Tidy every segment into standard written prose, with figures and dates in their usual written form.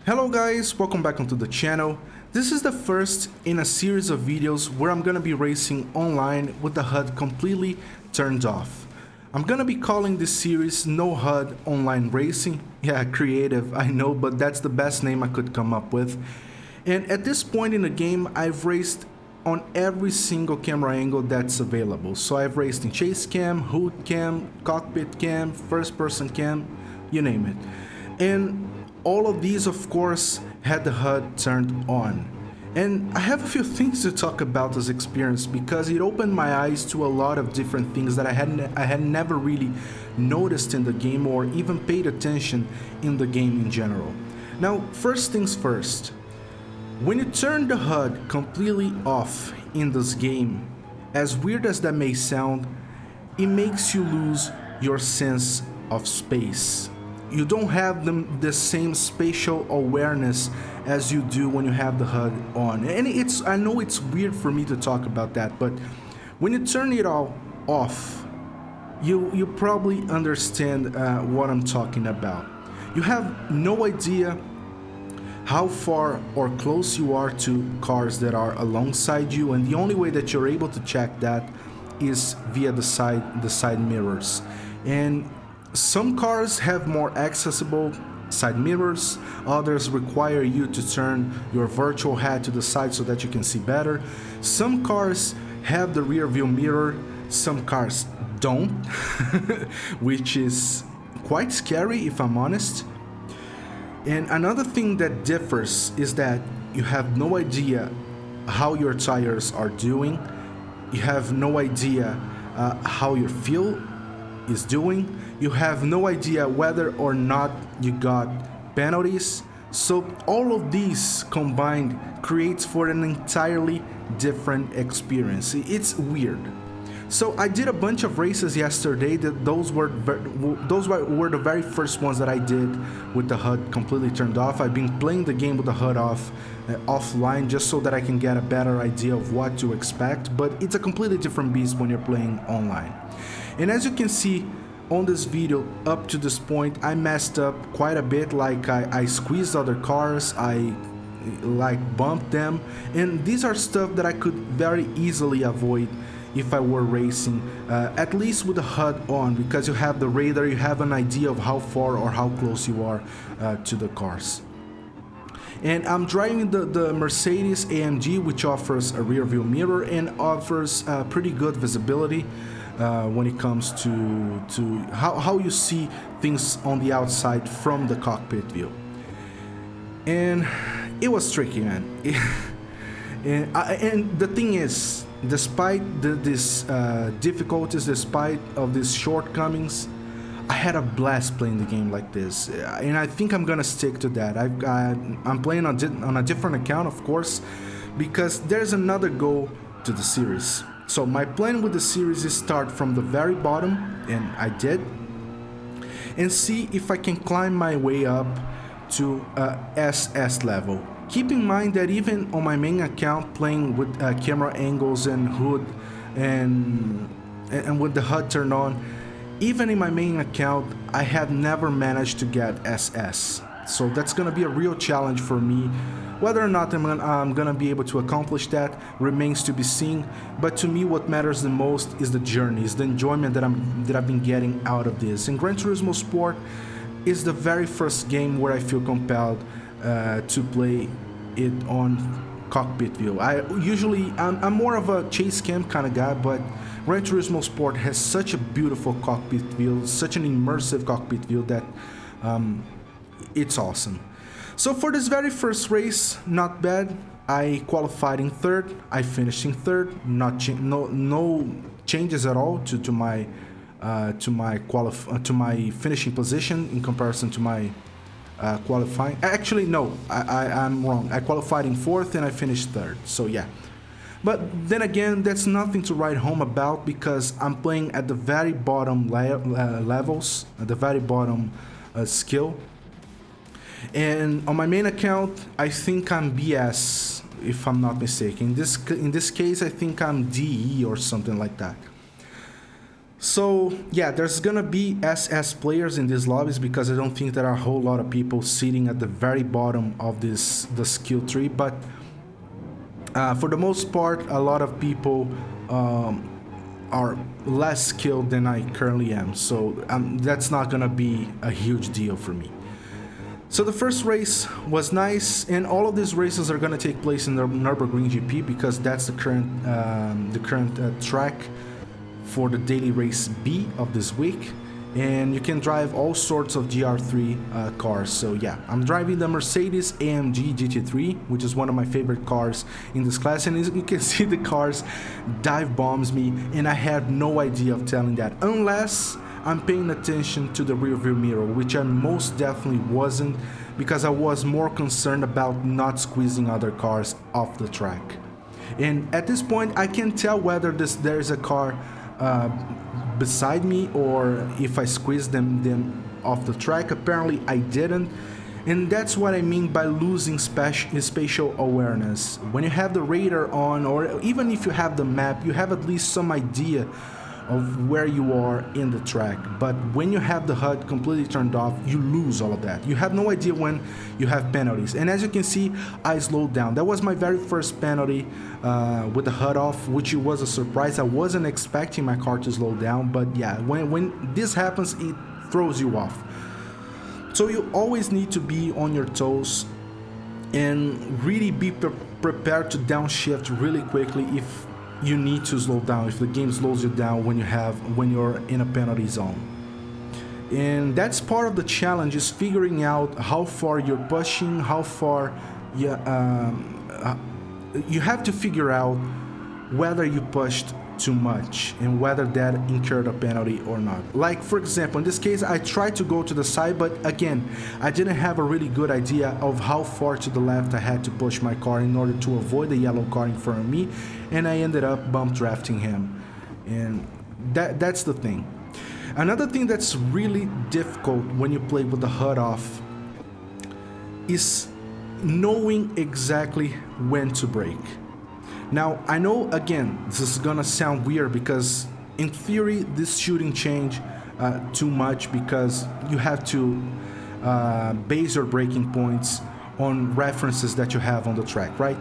Hello guys, welcome back onto the channel. This is the first in a series of videos where I'm gonna be racing online with the HUD completely turned off. I'm gonna be calling this series No HUD Online Racing. Yeah, creative, I know, but that's the best name I could come up with. And at this point in the game, I've raced on every single camera angle that's available. So I've raced in chase cam, HUD cam, cockpit cam, first person cam, you name it. And all of these, of course, had the HUD turned on. And I have a few things to talk about this experience because it opened my eyes to a lot of different things that I had never really noticed in the game or even paid attention in the game in general. Now, first things first, when you turn the HUD completely off in this game, as weird as that may sound, it makes you lose your sense of space. You don't have the same spatial awareness as you do when you have the HUD on. And I know it's weird for me to talk about that, but when you turn it all off, you probably understand what I'm talking about. You have no idea how far or close you are to cars that are alongside you, and the only way that you're able to check that is via the side mirrors. And some cars have more accessible side mirrors, others require you to turn your virtual head to the side so that you can see better. Some cars have the rear view mirror, some cars don't, which is quite scary if I'm honest. And another thing that differs is that you have no idea how your tires are doing, you have no idea how your fuel is doing, you have no idea whether or not you got penalties. So all of these combined creates for an entirely different experience. It's weird. So I did a bunch of races yesterday. Those were the very first ones that I did with the HUD completely turned off. I've been playing the game with the HUD offline just so that I can get a better idea of what to expect, but it's a completely different beast when you're playing online. And as you can see on this video, up to this point, I messed up quite a bit. Like I squeezed other cars, I bumped them, and these are stuff that I could very easily avoid if I were racing, at least with the HUD on, because you have the radar, you have an idea of how far or how close you are to the cars. And I'm driving the Mercedes AMG, which offers a rear view mirror and offers pretty good visibility when it comes to how you see things on the outside from the cockpit view. And it was tricky, man. And the thing is, despite these difficulties, despite of these shortcomings, I had a blast playing the game like this, and I think I'm gonna stick to that. I'm playing on a different account, of course, because there's another goal to the series. So my plan with the series is start from the very bottom, and I did, and see if I can climb my way up to SS level. Keep in mind that even on my main account, playing with camera angles and HUD and with the HUD turned on, even in my main account, I have never managed to get SS. So that's gonna be a real challenge for me. Whether or not I'm gonna be able to accomplish that remains to be seen. But to me, what matters the most is the journey, is the enjoyment that I've been getting out of this. And Gran Turismo Sport is the very first game where I feel compelled to play it on cockpit view. I'm more of a chase cam kind of guy, but Gran Turismo Sport has such a beautiful cockpit view, such an immersive cockpit view that it's awesome. So for this very first race, not bad. I qualified in third. I finished in third. No changes at all to my finishing position in comparison to my qualifying. Actually, no, I'm wrong. I qualified in fourth and I finished third. So yeah. But then again, that's nothing to write home about because I'm playing at the very bottom levels, at the very bottom skill. And on my main account, I think I'm BS, if I'm not mistaken. In this case, I think I'm DE or something like that. So yeah, there's gonna be SS players in these lobbies because I don't think there are a whole lot of people sitting at the very bottom of the skill tree. But for the most part, a lot of people are less skilled than I currently am. So that's not gonna be a huge deal for me. So the first race was nice, and all of these races are gonna take place in the Nürburgring GP because that's the current track for the daily race B of this week, and you can drive all sorts of GR3 cars. So yeah, I'm driving the Mercedes AMG GT3, which is one of my favorite cars in this class, and as you can see, the cars dive bombs me, and I had no idea of telling that unless I'm paying attention to the rear view mirror, which I most definitely wasn't, because I was more concerned about not squeezing other cars off the track. And at this point, I can tell whether there's a car beside me or if I squeezed them off the track. Apparently I didn't, and that's what I mean by losing spatial awareness. When you have the radar on, or even if you have the map, you have at least some idea of where you are in the track. But when you have the HUD completely turned off, you lose all of that. You have no idea when you have penalties. And as you can see, I slowed down. That was my very first penalty with the HUD off, which was a surprise. I wasn't expecting my car to slow down, but yeah, when this happens, it throws you off. So you always need to be on your toes and really be prepared to downshift really quickly if you need to slow down, if the game slows you down when you're in a penalty zone. And that's part of the challenge, is figuring out how far you're pushing, how far you have to figure out whether you pushed too much and whether that incurred a penalty or not. Like for example, in this case, I tried to go to the side, but again, I didn't have a really good idea of how far to the left I had to push my car in order to avoid the yellow car in front of me, and I ended up bump drafting him. And that's the thing. Another thing that's really difficult when you play with the HUD off is knowing exactly when to brake. Now, I know, again, this is gonna sound weird because in theory this shouldn't change too much, because you have to base your braking points on references that you have on the track, right?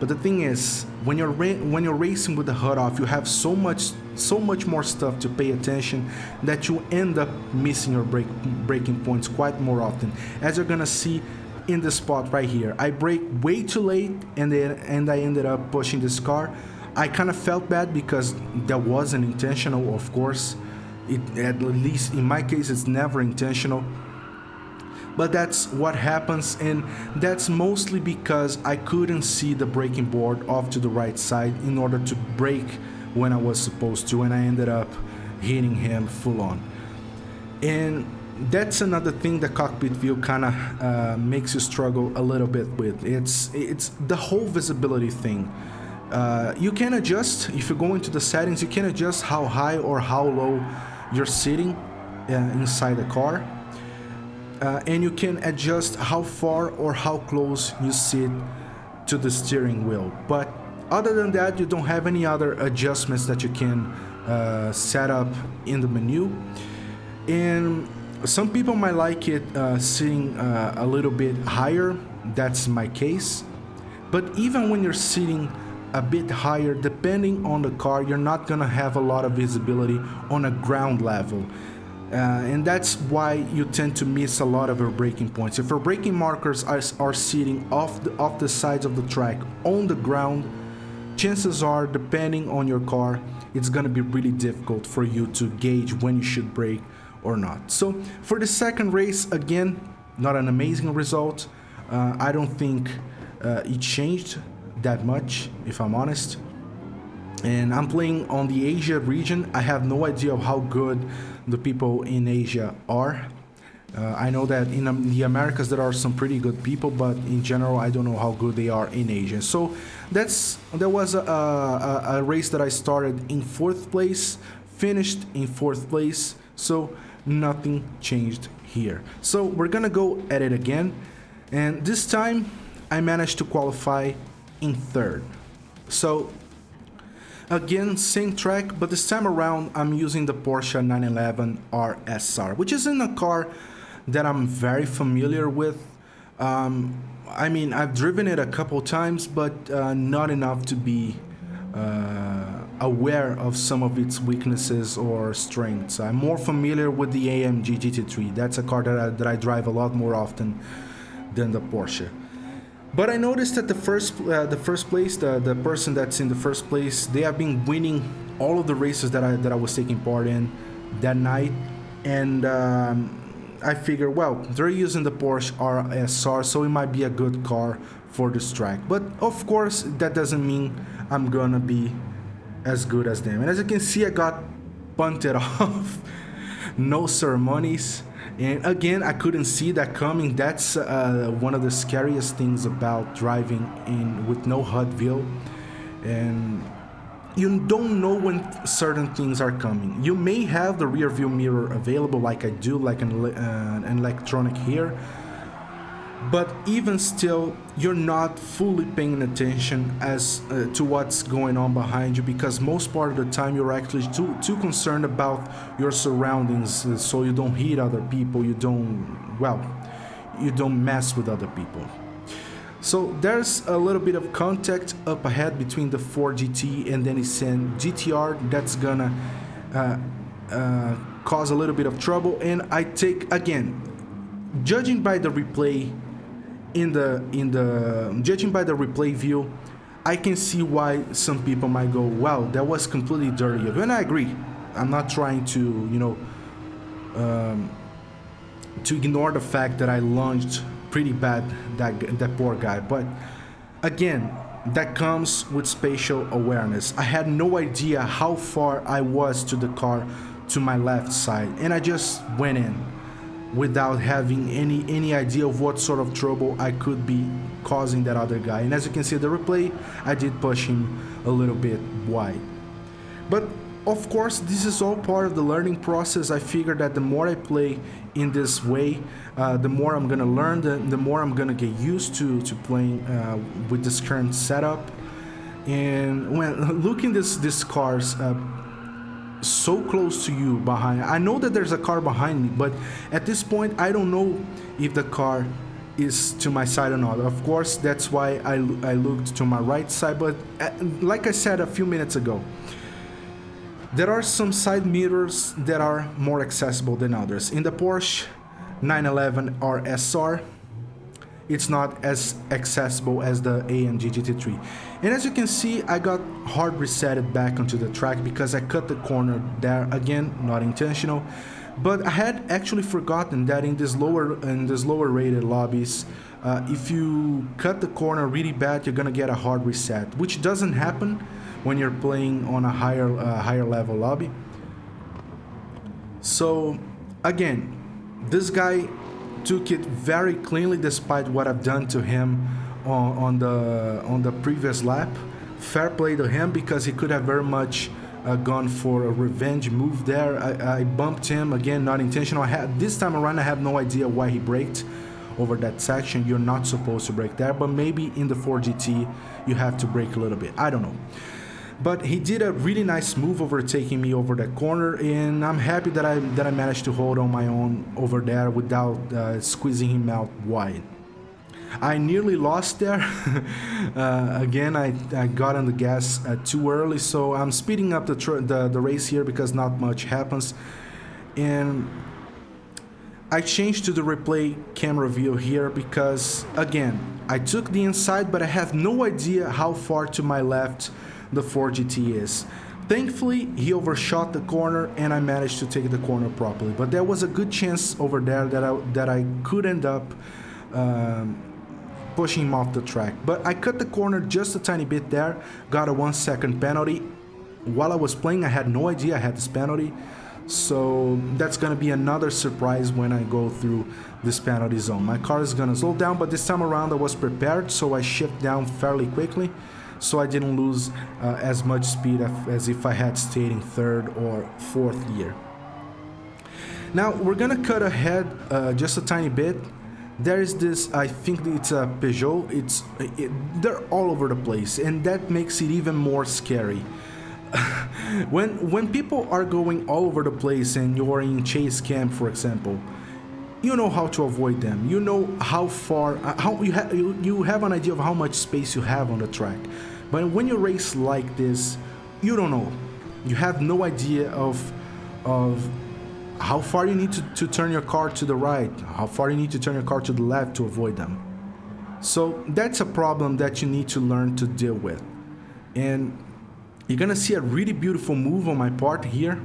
But the thing is, when you're racing with the HUD off, you have so much more stuff to pay attention that you end up missing your braking points quite more often, as you're gonna see in the spot right here. I braked way too late, and I ended up pushing this car. I kind of felt bad because that wasn't intentional, of course. At least in my case, it's never intentional. But that's what happens, and that's mostly because I couldn't see the braking board off to the right side in order to brake when I was supposed to, and I ended up hitting him full on. And that's another thing the cockpit view kind of makes you struggle a little bit with. It's the whole visibility thing. You can adjust, if you go into the settings, you can adjust how high or how low you're sitting inside the car. And you can adjust how far or how close you sit to the steering wheel. But other than that, you don't have any other adjustments that you can set up in the menu. And some people might like it sitting a little bit higher. That's my case. But even when you're sitting a bit higher, depending on the car, you're not gonna have a lot of visibility on a ground level. And that's why you tend to miss a lot of your braking points. If your braking markers are sitting off the sides of the track on the ground, chances are, depending on your car, it's gonna be really difficult for you to gauge when you should brake or not. So for the second race, again, not an amazing result. I don't think it changed that much, if I'm honest. And I'm playing on the Asia region. I have no idea of how good the people in Asia are. I know that in the Americas there are some pretty good people, but in general I don't know how good they are in Asia. So that was a race that I started in 4th place, finished in 4th place, so nothing changed here. So we're gonna go at it again, and this time I managed to qualify in 3rd. So Again, same track, but this time around I'm using the Porsche 911 RSR, which isn't a car that I'm very familiar with. I mean, I've driven it a couple times, but not enough to be aware of some of its weaknesses or strengths. I'm more familiar with the AMG GT3. That's a car that I drive a lot more often than the Porsche. But I noticed that the first place, the person that's in the first place, they have been winning all of the races that I was taking part in that night, and I figure, well, they're using the Porsche RSR, so it might be a good car for this track. But of course, that doesn't mean I'm gonna be as good as them. And as you can see, I got punted off. No ceremonies. And again, I couldn't see that coming. That's one of the scariest things about driving in with no HUD view. And you don't know when certain things are coming. You may have the rear view mirror available like I do, like an electronic here. But even still, you're not fully paying attention as to what's going on behind you, because most part of the time you're actually too concerned about your surroundings, so you don't hit other people, you don't mess with other people. So there's a little bit of contact up ahead between the Ford GT and the Nissan GTR that's gonna cause a little bit of trouble. And I take, again, judging by the replay judging by the replay view, I can see why some people might go, well, that was completely dirty. And I agree. I'm not trying to, to ignore the fact that I lunged pretty bad that poor guy. But again, that comes with spatial awareness. I had no idea how far I was to the car to my left side, and I just went in without having any idea of what sort of trouble I could be causing that other guy. And as you can see the replay, I did push him a little bit wide. But of course, this is all part of the learning process. I figure that the more I play in this way, the more I'm gonna learn, the more I'm gonna get used to playing with this current setup. And when looking these cars so close to you behind, I know that there's a car behind me, but at this point I don't know if the car is to my side or not. Of course, that's why I looked to my right side, but like I said a few minutes ago, there are some side mirrors that are more accessible than others. In the Porsche 911 RSR, it's not as accessible as the AMG GT3. And as you can see, I got hard resetted back onto the track because I cut the corner there, again, not intentional. But I had actually forgotten that in these lower rated lobbies, if you cut the corner really bad, you're gonna get a hard reset, which doesn't happen when you're playing on a higher level lobby. So again, this guy took it very cleanly despite what I've done to him on the previous lap. Fair play to him, because he could have very much gone for a revenge move there. I bumped him, again, not intentional. This time around I have no idea why he braked over that section. You're not supposed to brake there, but maybe in the Ford GT you have to brake a little bit, I don't know. But he did a really nice move overtaking me over that corner, and I'm happy that I managed to hold on my own over there without squeezing him out wide. I nearly lost there. Again, I got on the gas too early, so I'm speeding up the race here because not much happens. And I changed to the replay camera view here because, again, I took the inside, but I have no idea how far to my left the Ford GT is. Thankfully, he overshot the corner and I managed to take the corner properly. But there was a good chance over there that I could end up pushing him off the track. But I cut the corner just a tiny bit there, got a 1 second penalty. While I was playing, I had no idea I had this penalty. So that's gonna be another surprise when I go through this penalty zone. My car is gonna slow down, but this time around I was prepared, so I shift down fairly quickly, so I didn't lose as much speed as if I had stayed in third or fourth gear. Now we're gonna cut ahead just a tiny bit. There is this, I think it's a Peugeot, they're all over the place, and that makes it even more scary. when people are going all over the place and you're in chase cam, for example, you know how to avoid them. You know how far, how you have an idea of how much space you have on the track. But when you race like this, you don't know. You have no idea of how far you need to turn your car to the right, how far you need to turn your car to the left to avoid them. So that's a problem that you need to learn to deal with. And you're gonna see a really beautiful move on my part here.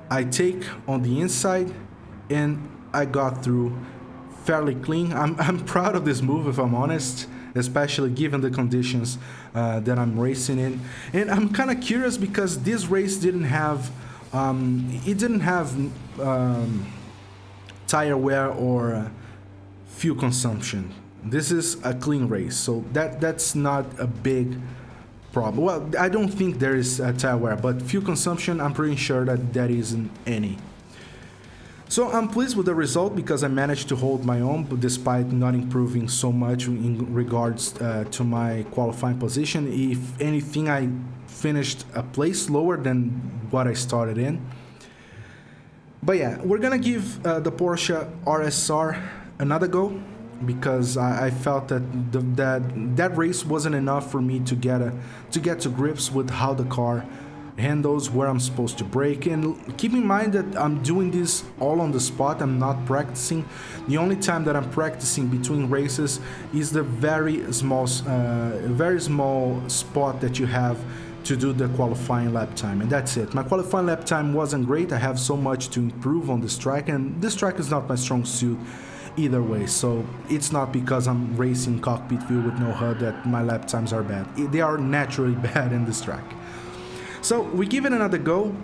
I take on the inside and I got through fairly clean. I'm proud of this move, if I'm honest, especially given the conditions that I'm racing in. And I'm kind of curious because this race didn't have tire wear or fuel consumption. This is a clean race, so that's not a big problem. Well, I don't think there is a tire wear, but fuel consumption, I'm pretty sure that there isn't any. So I'm pleased with the result because I managed to hold my own, but despite not improving so much in regards to my qualifying position. If anything, I finished a place lower than what I started in. But yeah, we're gonna give the Porsche RSR another go because I felt that that race wasn't enough for me to get to grips with how the car handles, where I'm supposed to brake. And keep in mind that I'm doing this all on the spot. I'm not practicing. The only time that I'm practicing between races is the very small spot that you have to do the qualifying lap time, and that's it. My qualifying lap time wasn't great. I have so much to improve on this track, and this track is not my strong suit either way, so it's not because I'm racing cockpit view with no HUD that my lap times are bad. They are naturally bad in this track. So we give it another go,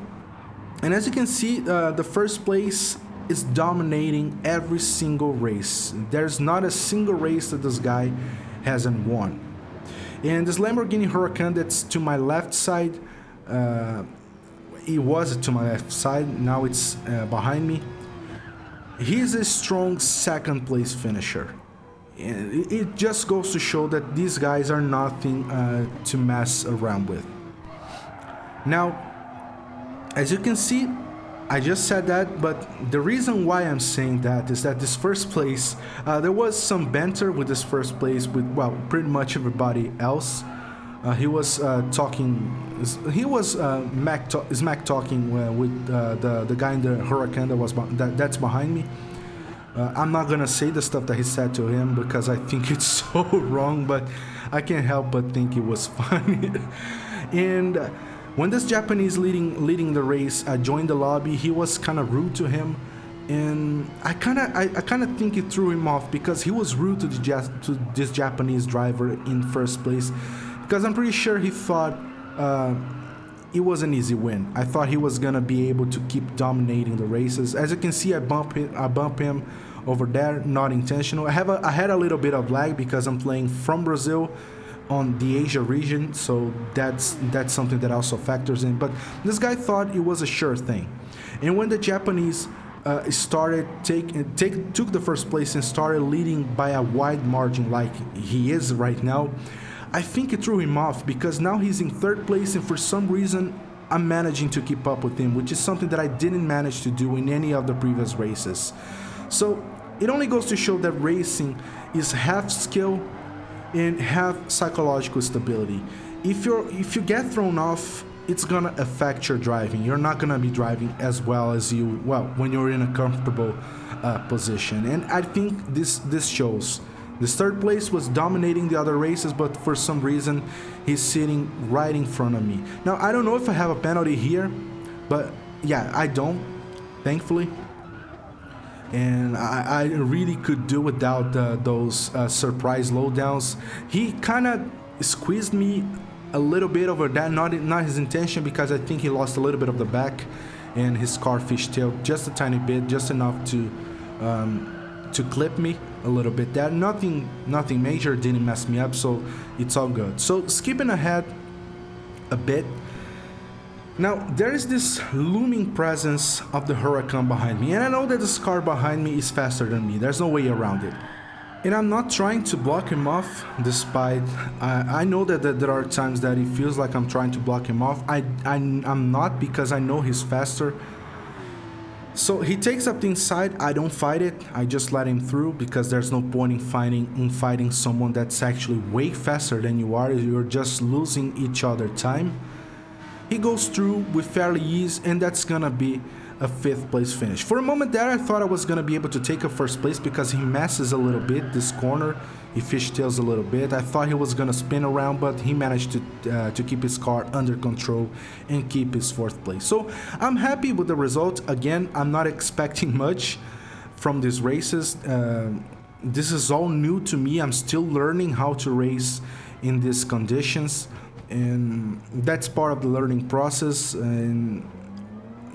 and as you can see, the first place is dominating every single race. There's not a single race that this guy hasn't won. And this Lamborghini Huracan that's to my left side, it was to my left side, now it's behind me. He's a strong second place finisher. And it just goes to show that these guys are nothing to mess around with. Now, as you can see, I just said that, but the reason why I'm saying that is that this first place, there was some banter with this first place with, well, pretty much everybody else. He was talking, he was smack talking with the guy in the Huracan that's behind me. I'm not gonna say the stuff that he said to him because I think it's so wrong, but I can't help but think it was funny. And when this Japanese leading the race joined the lobby, he was kind of rude to him, and I kind of think it threw him off because he was rude to this Japanese driver in first place, because I'm pretty sure he thought it was an easy win. I thought he was gonna be able to keep dominating the races. As you can see, I bump him over there, not intentional. I had a little bit of lag because I'm playing from Brazil on the Asia region, so that's something that also factors in. But this guy thought it was a sure thing, and when the Japanese started took the first place and started leading by a wide margin like he is right now, I think it threw him off because now he's in third place, and for some reason I'm managing to keep up with him, which is something that I didn't manage to do in any of the previous races. So it only goes to show that racing is half skill and have psychological stability. If you get thrown off, it's gonna affect your driving. You're not gonna be driving as well as when you're in a comfortable position. And I think this shows. This third place was dominating the other races, but for some reason he's sitting right in front of me. Now I don't know if I have a penalty here, but yeah, I don't, thankfully. And I really could do without those surprise lowdowns. He kind of squeezed me a little bit over that, not his intention, because I think he lost a little bit of the back and his car fishtailed just a tiny bit, just enough to clip me a little bit. That nothing major, didn't mess me up, so it's all good. So skipping ahead a bit. Now, there is this looming presence of the Huracan behind me, and I know that this car behind me is faster than me. There's no way around it. And I'm not trying to block him off, despite I know that there are times that it feels like I'm trying to block him off. I'm not, because I know he's faster. So he takes up the inside, I don't fight it, I just let him through, because there's no point in fighting someone that's actually way faster than you are. You're just losing each other time. He goes through with fairly ease, and that's gonna be a 5th place finish. For a moment there, I thought I was gonna be able to take a 1st place, because he messes a little bit this corner. He fishtails a little bit. I thought he was gonna spin around, but he managed to keep his car under control and keep his 4th place. So I'm happy with the result. Again, I'm not expecting much from these races. This is all new to me. I'm still learning how to race in these conditions, and that's part of the learning process. And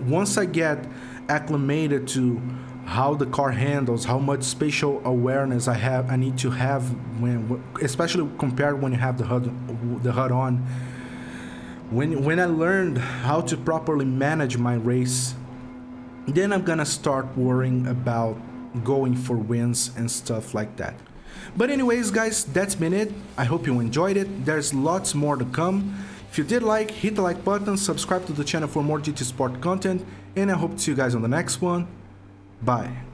once I get acclimated to how the car handles, how much spatial awareness I need to have, when, especially compared when you have the HUD on. When I learned how to properly manage my race, then I'm gonna start worrying about going for wins and stuff like that. But anyways, guys, that's been it. I hope you enjoyed it. There's lots more to come. If you did like, hit the like button, subscribe to the channel for more GT Sport content, and I hope to see you guys on the next one. Bye.